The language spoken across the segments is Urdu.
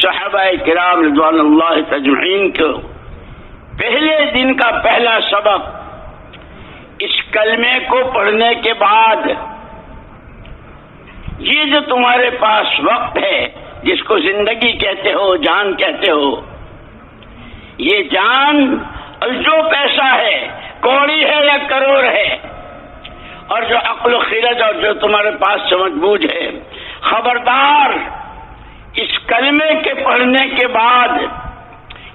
صحابہ کرام رضوان اللہ اجمعین کو پہلے دن کا پہلا سبق اس کلمے کو پڑھنے کے بعد یہ جو تمہارے پاس وقت ہے جس کو زندگی کہتے ہو، جان کہتے ہو، یہ جان اور جو پیسہ ہے، کوڑی ہے یا کروڑ ہے، اور جو عقل و خرد اور جو تمہارے پاس سمجھ بوجھ ہے، خبردار اس کلمے کے پڑھنے کے بعد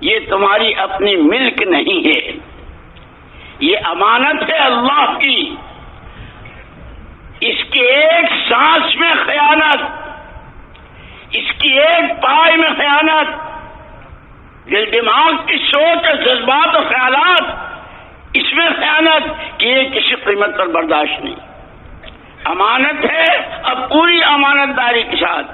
یہ تمہاری اپنی ملک نہیں ہے، یہ امانت ہے اللہ کی۔ اس کی ایک سانس میں خیانت، اس کی ایک پائے میں خیانت، دل دماغ کی سوچ اور جذبات اور خیالات اس میں خیانت کہ یہ کسی قیمت پر برداشت نہیں۔ امانت ہے، اب پوری امانت داری کے ساتھ،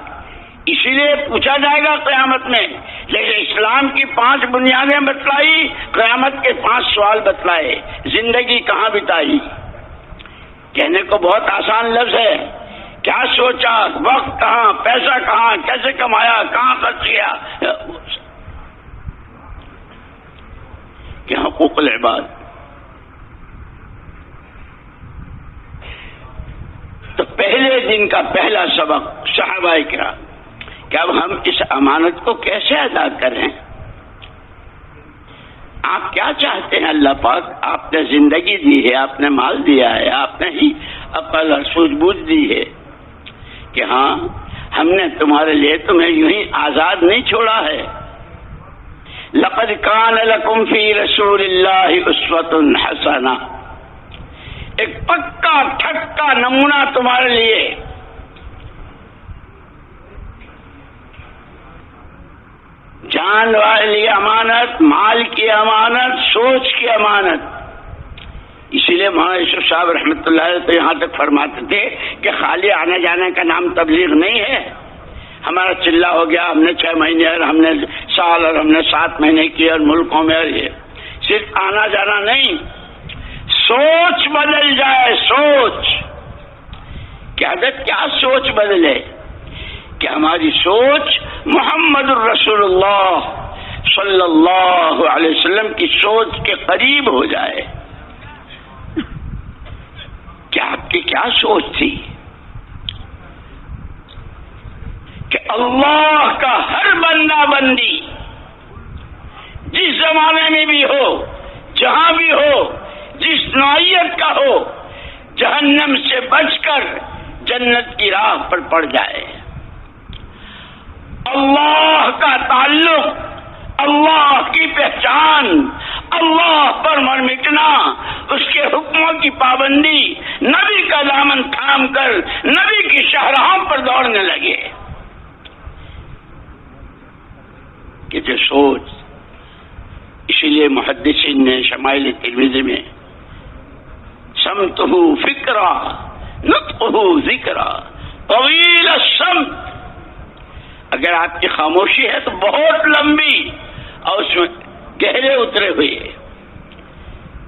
اسی لیے پوچھا جائے گا قیامت میں۔ جیسے اسلام کی 5 بنیادیں بتلائی، قیامت کے 5 سوال بتلائے، زندگی کہاں بتائی۔ کہنے کو بہت آسان لفظ ہے، کیا سوچا، وقت کہاں، پیسہ کہاں، کیسے کمایا، کہاں خرچ کیا، کہ حقوق العباد۔ تو پہلے دن کا پہلا سبق صحابہ کرام کہ اب ہم اس امانت کو کیسے ادا کریں۔ آپ کیا چاہتے ہیں اللہ پاک؟ آپ نے زندگی دی ہے، آپ نے مال دیا ہے، آپ نے ہی عقل اور سوجھ بوجھ دی ہے کہ ہاں ہم نے تمہارے لیے تمہیں یوں ہی آزاد نہیں چھوڑا ہے۔ لقد کان لکم فی رسول اللہ اسوۃ حسنہ، ایک پکا ٹھکا نمونہ تمہارے لیے۔ جان والی امانت، مال کی امانت، سوچ کی امانت۔ اسی لیے مولانا یوسف صاحب رحمۃ اللہ علیہ تو یہاں تک فرماتے تھے کہ خالی آنے جانے کا نام تبلیغ نہیں ہے۔ ہمارا چلہ ہو گیا، ہم نے 6 مہینے اور ہم نے سال اور ہم نے 7 مہینے کیے اور ملکوں میں، اور یہ صرف آنا جانا نہیں، سوچ بدل جائے، سوچ کہ حضرت کیا سوچ بدلے کہ ہماری سوچ محمد الرسول اللہ صلی اللہ علیہ وسلم کی سوچ کے قریب ہو جائے۔ کہ آپ کی کیا سوچ تھی کہ اللہ کا ہر بندہ بندی جس زمانے میں بھی ہو، جہاں بھی ہو، جس نوعیت کا ہو، جہنم سے بچ کر جنت کی راہ پر پڑ جائے۔ اللہ کا تعلق، اللہ کی پہچان، اللہ پر مر مٹنا، اس کے حکموں کی پابندی، نبی کا دامن تھام کر نبی کی شاہراہوں پر دوڑنے لگے۔ کہ جو سوچ، اسی لیے محدثین نے شمائل ترمذی میں سمتہ فکرا نطقہ ذکرا طویل السمت، اگر آپ کی خاموشی ہے تو بہت لمبی اور اس میں گہرے اترے ہوئے،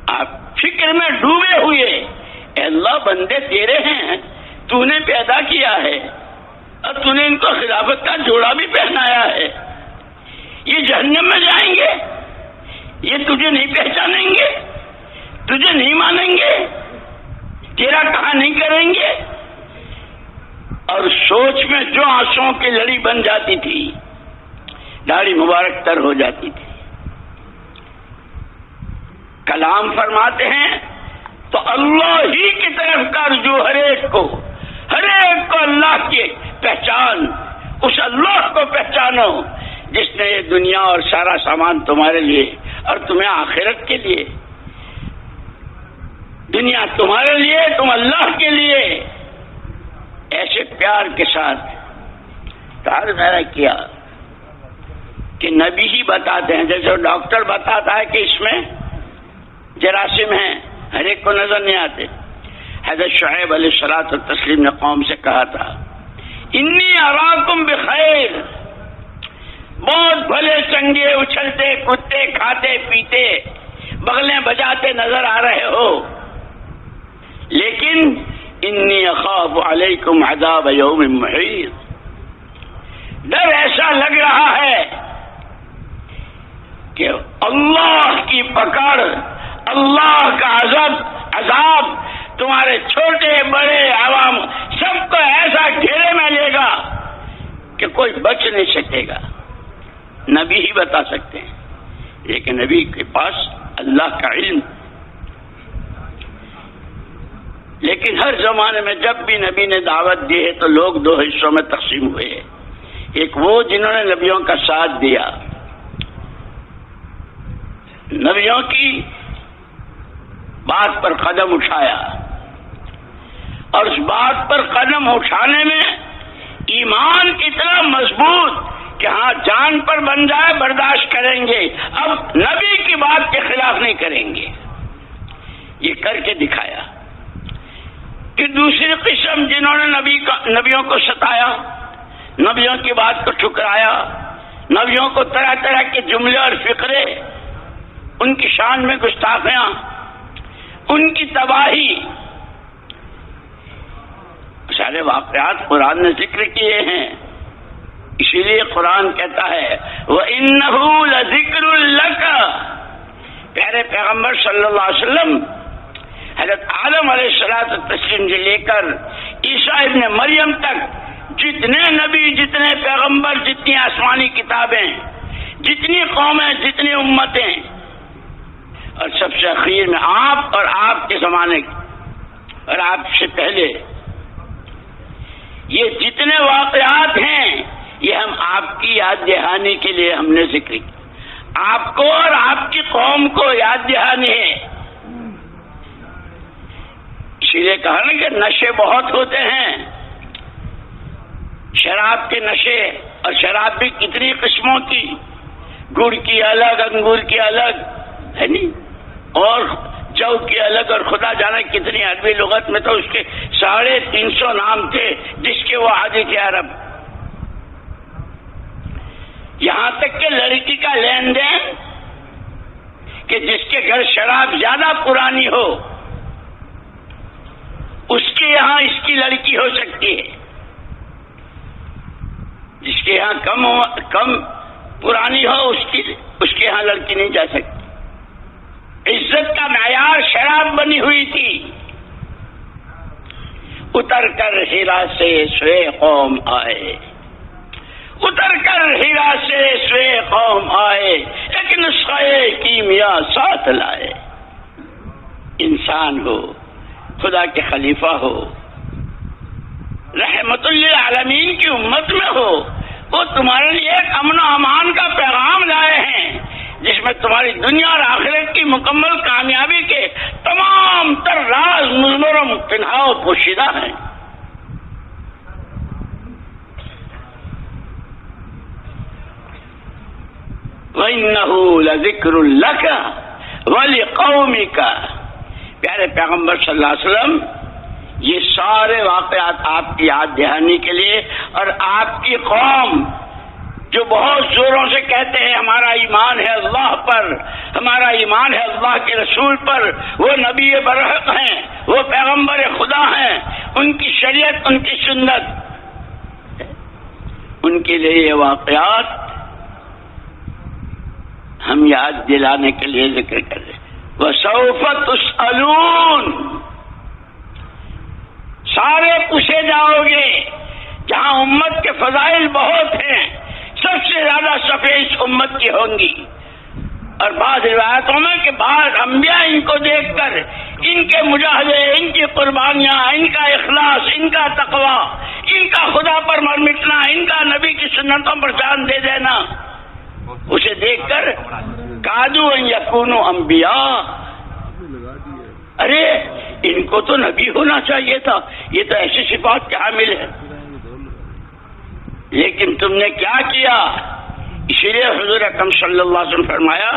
آپ فکر میں ڈوبے ہوئے، اے اللہ بندے تیرے ہیں، تو نے پیدا کیا ہے اور تو نے ان کو خلافت کا جوڑا بھی پہنایا ہے، یہ جہنم میں جائیں گے، یہ تجھے نہیں پہچانیں گے، تجھے نہیں مانیں گے، تیرا کہا نہیں کریں گے۔ اور سوچ میں جو آنسوؤں کی لڑی بن جاتی تھی، داڑھی مبارک تر ہو جاتی تھی۔ کلام فرماتے ہیں تو اللہ ہی کی طرف کا رجوع، ہر ایک کو اللہ کی پہچان، اس اللہ کو پہچانو جس نے یہ دنیا اور سارا سامان تمہارے لیے اور تمہیں آخرت کے لیے، دنیا تمہارے لیے، تم اللہ کے لیے، ایسے پیار کے ساتھ تعارف کیا کہ نبی ہی بتاتے ہیں، جیسے ڈاکٹر بتاتا ہے کہ اس میں جراثیم ہیں، ہر ایک کو نظر نہیں آتے۔ حضرت شعیب علیہ الصلوۃ والتسلیم نے قوم سے کہا تھا، انی اراکم بخیر، بہت بھلے چنگے، اچھلتے کودتے، کھاتے پیتے، بغلیں بجاتے نظر آ رہے ہو، لیکن انی اخاف علیکم عذاب یوم محیط، ڈر ایسا ایسا لگ رہا ہے کہ اللہ کی پکڑ، اللہ کا عذاب تمہارے چھوٹے بڑے عوام سب کو ایسا گھیرے میں لے گا کہ کوئی بچ نہیں سکے گا. نبی ہی بتا سکتے ہیں، لیکن نبی کے پاس اللہ کا علم. لیکن ہر زمانے میں جب بھی نبی نے دعوت دی ہے تو لوگ دو حصوں میں تقسیم ہوئے. ایک وہ جنہوں نے نبیوں کا ساتھ دیا، نبیوں کی بات پر قدم اٹھایا، اور اس بات پر قدم اٹھانے میں ایمان اتنا مضبوط کہ ہاں جان پر بن جائے برداشت کریں گے، اب نبی کی بات کے خلاف نہیں کریں گے. یہ کر کے دکھایا. کہ دوسری قسم جنہوں نے نبیوں کو ستایا، نبیوں کی بات کو ٹھکرایا، نبیوں کو طرح طرح کے جملے اور فقرے، ان کی شان میں گستاخیاں، ان کی تباہی، سارے واقعات قرآن نے ذکر کیے ہیں. اسی لیے قرآن کہتا ہے وَإِنَّهُ لَذِكْرٌ لَكَ. پیارے پیغمبر صلی اللہ علیہ وسلم حضرت آدم علیہ الصلوۃ والتسلیم سے لے کر عیسیٰ ابن مریم تک جتنے نبی، جتنے پیغمبر، جتنی آسمانی کتابیں، جتنی قومیں، جتنی امتیں، اور سب سے اخیر میں آپ اور آپ کے زمانے اور آپ سے پہلے، یہ جتنے واقعات ہیں یہ ہم آپ کی یاد دہانی کے لیے ہم نے ذکر کیا. آپ کو اور آپ کی قوم کو یاد دہانی ہے. اسی لیے کہا نا کہ نشے بہت ہوتے ہیں، شراب کے نشے، اور شراب بھی کتنی قسموں کی، گڑ کی الگ، انگور کی الگ ہے نہیں، اور جو کی الگ، اور خدا جانے کتنی. عربی لغت میں تو اس کے 350 نام تھے جس کے وہ عادی تھے عرب. یہاں تک کہ لڑکی کا لین دین، کہ جس کے گھر شراب زیادہ پرانی ہو اس کے یہاں اس کی لڑکی ہو سکتی ہے، جس کے یہاں کم پرانی ہو اس کے یہاں لڑکی نہیں جا سکتی. عزت کا معیار شراب بنی ہوئی تھی. اتر کر ہیرا سے سوے قوم آئے، اتر کر ہیرا سے سوے قوم آئے، ایک نسخہ کیمیا ساتھ لائے. انسان ہو، خدا کے خلیفہ ہو، رحمت للعالمین کی امت میں ہو، وہ تمہارے لیے ایک امن و امان کا پیغام لائے ہیں جس میں تمہاری دنیا اور آخرت کی مکمل کامیابی کے تمام تر راز مضمر و پنہا و پوشیدہ ہیں. وَإِنَّهُ لَذِكْرٌ لَكَ وَلِقَوْمِكَ. پیارے پیغمبر صلی اللہ علیہ وسلم یہ سارے واقعات آپ کی یاد دہانی کے لیے، اور آپ کی قوم جو بہت زوروں سے کہتے ہیں ہمارا ایمان ہے اللہ پر، ہمارا ایمان ہے اللہ کے رسول پر، وہ نبی برحق ہیں، وہ پیغمبر خدا ہیں، ان کی شریعت، ان کی سنت، ان کے لیے یہ واقعات ہم یاد دلانے کے لیے ذکر کر رہے ہیں. وَسَوْفَ تُسْأَلُونَ. سارے پوچھے جاؤ گے. جہاں امت کے فضائل بہت ہیں، سب سے زیادہ صفحے اس امت کی ہوں گی. اور بعض روایتوں میں کہ بعض انبیاء ان کو دیکھ کر ان کے مجاہدے، ان کی قربانیاں، ان کا اخلاص، ان کا تقوی، ان کا خدا پر مر مٹنا، ان کا نبی کی سنتوں پر جان دے دینا، اسے دیکھ کر کادو ان یکونوا انبیاء. ارے ان کو تو نبی ہونا چاہیے تھا، یہ تو ایسی صفات کے حامل ہے، لیکن تم نے کیا کیا. اسی لیے حضور اکرم صلی اللہ علیہ وسلم فرمایا